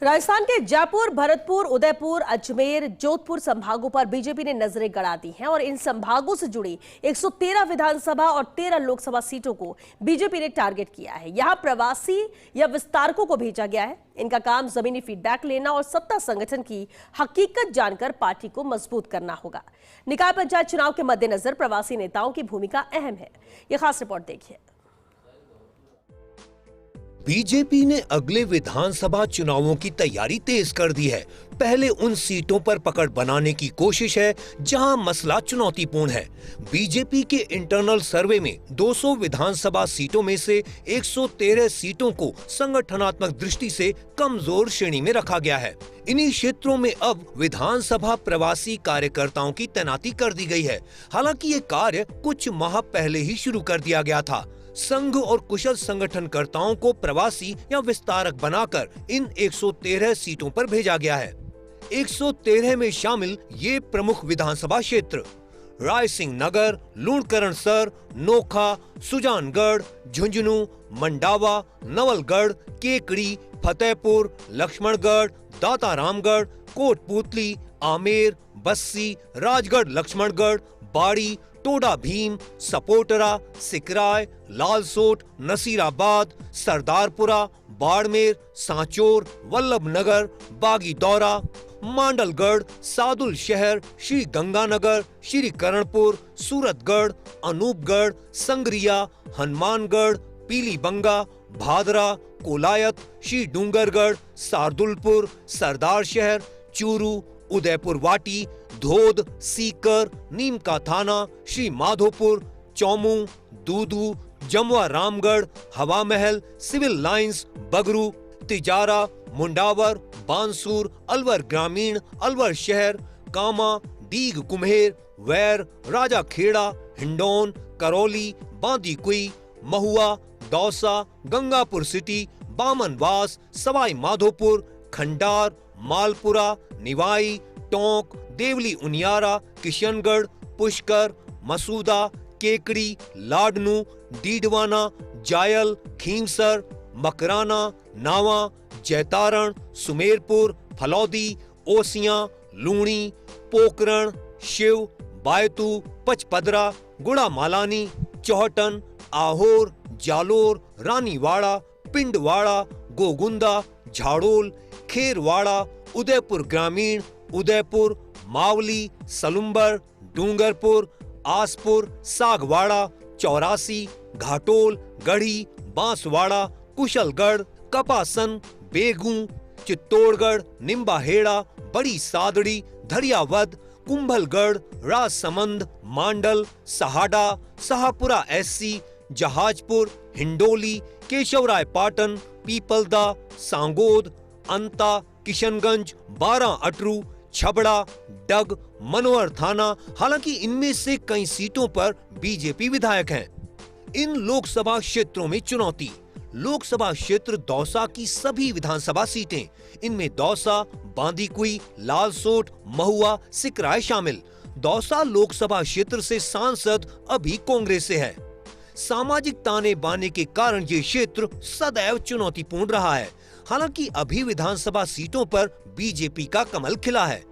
राजस्थान के जयपुर, भरतपुर, उदयपुर, अजमेर, जोधपुर संभागों पर बीजेपी ने नजरें गड़ा दी हैं और इन संभागों से जुड़ी 113 विधानसभा और 13 लोकसभा सीटों को बीजेपी ने टारगेट किया है। यहां प्रवासी या विस्तारकों को भेजा गया है। इनका काम जमीनी फीडबैक लेना और सत्ता संगठन की हकीकत जानकर पार्टी को मजबूत करना होगा। निकाय पंचायत चुनाव के मद्देनजर प्रवासी नेताओं की भूमिका अहम है। यह खास रिपोर्ट देखिए। बीजेपी ने अगले विधानसभा चुनावों की तैयारी तेज कर दी है। पहले उन सीटों पर पकड़ बनाने की कोशिश है जहां मसला चुनौतीपूर्ण है। बीजेपी के इंटरनल सर्वे में 200 विधानसभा सीटों में से 113 सीटों को संगठनात्मक दृष्टि से कमजोर श्रेणी में रखा गया है। इन्हीं क्षेत्रों में अब विधानसभा प्रवासी कार्यकर्ताओं की तैनाती कर दी गई है। हालांकि ये कार्य कुछ माह पहले ही शुरू कर दिया गया था। संघ और कुशल संगठनकर्ताओं को प्रवासी या विस्तारक बनाकर इन 113 सीटों पर भेजा गया है। 113 में शामिल ये प्रमुख विधानसभा क्षेत्र रायसिंह नगर, लूणकरणसर, नोखा, सुजानगढ़, झुंझुनू, मंडावा, नवलगढ़, केकड़ी, फतेहपुर, लक्ष्मणगढ़, दातारामगढ़, कोटपूतली, आमेर, बस्सी, राजगढ़, लक्ष्मणगढ़, बाड़ी, टोडा भीम, सपोटरा, सिकराय, लालसोट, नसीराबाद, सरदारपुरा, बाड़मेर, सांचोर, वल्लभनगर, बागीदौरा, मांडलगढ़, सादुल शहर, श्री गंगानगर, श्री करणपुर, सूरतगढ़, अनूपगढ़, संगरिया, हनुमानगढ़, पीलीबंगा, भादरा, कोलायत, श्री डूंगरगढ़, सारदुलपुर, सरदार शहर, चूरू, उदयपुर वाटी, धोद, सीकर, नीम का थाना, श्री माधोपुर, चौमू, दूदू, जमवा रामगढ़, हवा महल, सिविल लाइंस, बगरू, तिजारा, मुंडावर, बांसूर, अलवर ग्रामीण, अलवर शहर, कामा, दीग कुम्हेर, वैर, राजा खेड़ा, हिंडौन, करौली, बांदीकुई, महुआ, दौसा, गंगापुर सिटी, बामनवास, सवाई माधोपुर, खंडार, मालपुरा, निवाई, टोंक, देवली उनियारा, किशनगढ़, पुष्कर, मसूदा, केकड़ी, लाडनू, डीडवाना, जायल, खींवसर, मकराना, नावा, जैतारण, सुमेरपुर, फलौदी, ओसियां, लूणी, पोकरण, शिव, बायतू, पचपदरा, गुड़ा मालानी, चौहटन, आहोर, जालोर, रानीवाड़ा, पिंडवाड़ा, गोगुंदा, झाड़ोल, खेरवाड़ा, उदयपुर ग्रामीण, उदयपुर, मावली, सलुम्बर, डूंगरपुर, आसपुर, सागवाड़ा, चौरासी, घाटोल, गढ़ी, बांसवाड़ा, कुशलगढ़, कपासन, बेगू, चित्तौड़गढ़, निम्बाहेड़ा, बड़ी सादड़ी, धरियावद, कुंभलगढ़, राजसमंद, मांडल, सहाड़ा, शाहपुरा एससी, जहाजपुर, हिंडोली, केशवराय पाटन, पीपलदा, सांगोद, अंता, किशनगंज, 12 अटरू, छबड़ा, डग, मनोहर थाना। हालांकि इनमें से कई सीटों पर बीजेपी विधायक हैं। इन लोकसभा क्षेत्रों में चुनौती। लोकसभा क्षेत्र दौसा की सभी विधानसभा सीटें, इनमें दौसा, बांदीकुई, लालसोट, महुआ, सिकराय शामिल। दौसा लोकसभा क्षेत्र से सांसद अभी कांग्रेस से है। सामाजिक ताने बाने के कारण ये क्षेत्र सदैव चुनौतीपूर्ण रहा है। हालांकि अभी विधानसभा सीटों पर बीजेपी का कमल खिला है।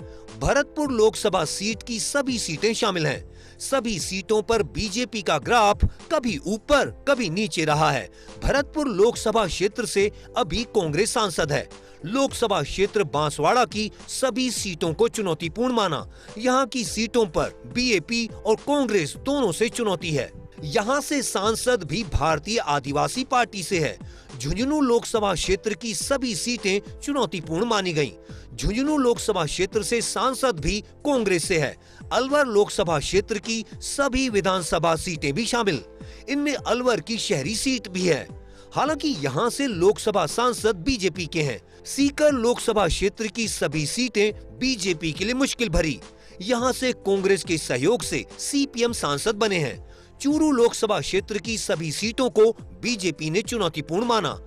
भरतपुर लोकसभा सीट की सभी सीटें शामिल हैं। सभी सीटों पर बीजेपी का ग्राफ कभी ऊपर कभी नीचे रहा है। भरतपुर लोकसभा क्षेत्र से अभी कांग्रेस सांसद है। लोकसभा क्षेत्र बांसवाड़ा की सभी सीटों को चुनौतीपूर्ण माना। यहाँ की सीटों पर बीएपी और कांग्रेस दोनों से चुनौती है। यहाँ से सांसद भी भारतीय आदिवासी पार्टी से है। झुंझुनू लोकसभा क्षेत्र की सभी सीटें चुनौतीपूर्ण मानी गईं। झुंझुनू लोकसभा क्षेत्र से सांसद भी कांग्रेस से है। अलवर लोकसभा क्षेत्र की सभी विधानसभा सीटें भी शामिल। इनमें अलवर की शहरी सीट भी है। हालांकि यहाँ से लोकसभा सांसद बीजेपी के हैं। सीकर लोकसभा क्षेत्र की सभी सीटें बीजेपी के लिए मुश्किल भरी। यहाँ से कांग्रेस के सहयोग से सीपीएम सांसद बने हैं। चूरू लोकसभा क्षेत्र की सभी सीटों को बीजेपी ने चुनौतीपूर्ण माना।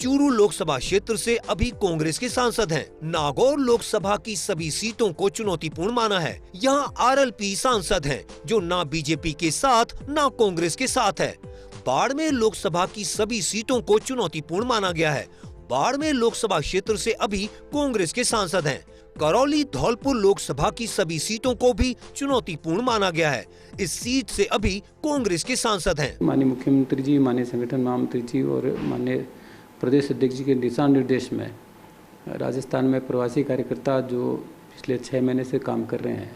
चूरू लोकसभा क्षेत्र से अभी कांग्रेस के सांसद हैं। नागौर लोकसभा की सभी सीटों को चुनौतीपूर्ण माना है। यहाँ आरएलपी सांसद हैं, जो ना बीजेपी के साथ ना कांग्रेस के साथ है। बाड़मेर लोकसभा की सभी सीटों को चुनौतीपूर्ण माना गया है। बाड़मेर लोकसभा क्षेत्र से अभी कांग्रेस के सांसद हैं। करौली धौलपुर लोकसभा की सभी सीटों को भी चुनौतीपूर्ण माना गया है। इस सीट से अभी कांग्रेस के सांसद हैं। माननीय मुख्यमंत्री जी, माननीय संगठन महामंत्री जी और माननीय प्रदेश अध्यक्ष जी के दिशा निर्देश में राजस्थान में प्रवासी कार्यकर्ता जो पिछले 6 महीने से काम कर रहे हैं,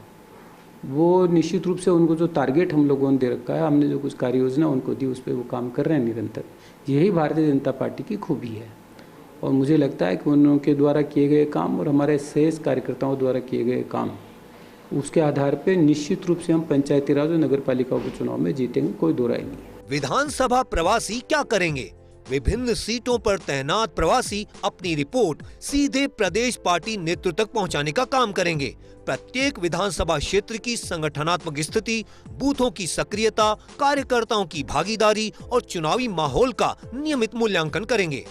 वो निश्चित रूप से उनको जो टारगेट हम लोगों ने दे रखा है, हमने जो कुछ कार्य योजना उनको दी, उस पर वो काम कर रहे हैं निरंतर। यही भारतीय जनता पार्टी की खूबी है और मुझे लगता है कि उनके द्वारा किए गए काम और हमारे शेष कार्यकर्ताओं द्वारा किए गए काम, उसके आधार पर निश्चित रूप से हम पंचायती राज और नगर पालिकाओं के चुनाव में जीतेंगे, कोई दो राय नहीं है। विधानसभा प्रवासी क्या करेंगे? विभिन्न सीटों पर तैनात प्रवासी अपनी रिपोर्ट सीधे प्रदेश पार्टी नेतृत्व तक पहुंचाने का काम करेंगे। प्रत्येक विधानसभा क्षेत्र की संगठनात्मक स्थिति, बूथों की सक्रियता, कार्यकर्ताओं की भागीदारी और चुनावी माहौल का नियमित मूल्यांकन करेंगे।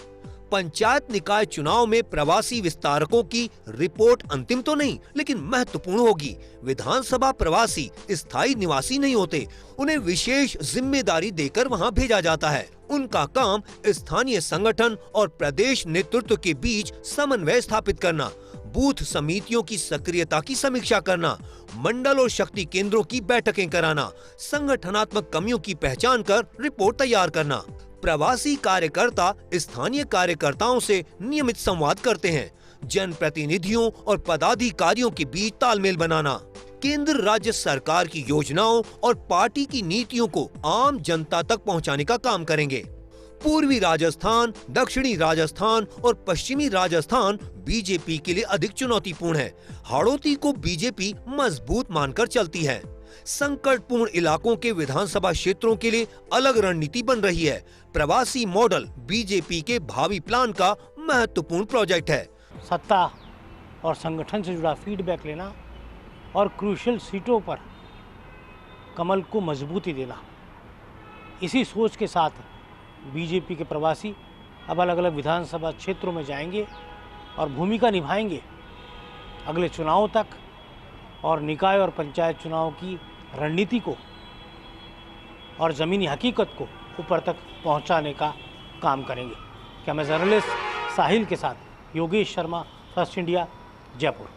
पंचायत निकाय चुनाव में प्रवासी विस्तारकों की रिपोर्ट अंतिम तो नहीं, लेकिन महत्वपूर्ण होगी। विधानसभा प्रवासी स्थायी निवासी नहीं होते, उन्हें विशेष जिम्मेदारी देकर वहां भेजा जाता है। उनका काम स्थानीय संगठन और प्रदेश नेतृत्व के बीच समन्वय स्थापित करना, बूथ समितियों की सक्रियता की समीक्षा करना, मंडल और शक्ति केंद्रों की बैठकें कराना, संगठनात्मक कमियों की पहचान कर रिपोर्ट तैयार करना। प्रवासी कार्यकर्ता स्थानीय कार्यकर्ताओं से नियमित संवाद करते हैं। जनप्रतिनिधियों और पदाधिकारियों के बीच तालमेल बनाना, केंद्र राज्य सरकार की योजनाओं और पार्टी की नीतियों को आम जनता तक पहुंचाने का काम करेंगे। पूर्वी राजस्थान, दक्षिणी राजस्थान और पश्चिमी राजस्थान बीजेपी के लिए अधिक चुनौतीपूर्ण है। हाड़ौती को बीजेपी मजबूत मानकर चलती है। संकटपूर्ण इलाकों के विधानसभा क्षेत्रों के लिए अलग रणनीति बन रही है। प्रवासी मॉडल बीजेपी के भावी प्लान का महत्वपूर्ण प्रोजेक्ट है। सत्ता और संगठन से जुड़ा फीडबैक लेना और क्रूशियल सीटों पर कमल को मजबूती देना, इसी सोच के साथ बीजेपी के प्रवासी अब अलग अलग विधानसभा क्षेत्रों में जाएंगे और भूमिका निभाएंगे अगले चुनावों तक, और निकाय और पंचायत चुनाव की रणनीति को और ज़मीनी हकीकत को ऊपर तक पहुंचाने का काम करेंगे। कैमरा जर्नलिस्ट साहिल के साथ योगेश शर्मा, फर्स्ट इंडिया, जयपुर।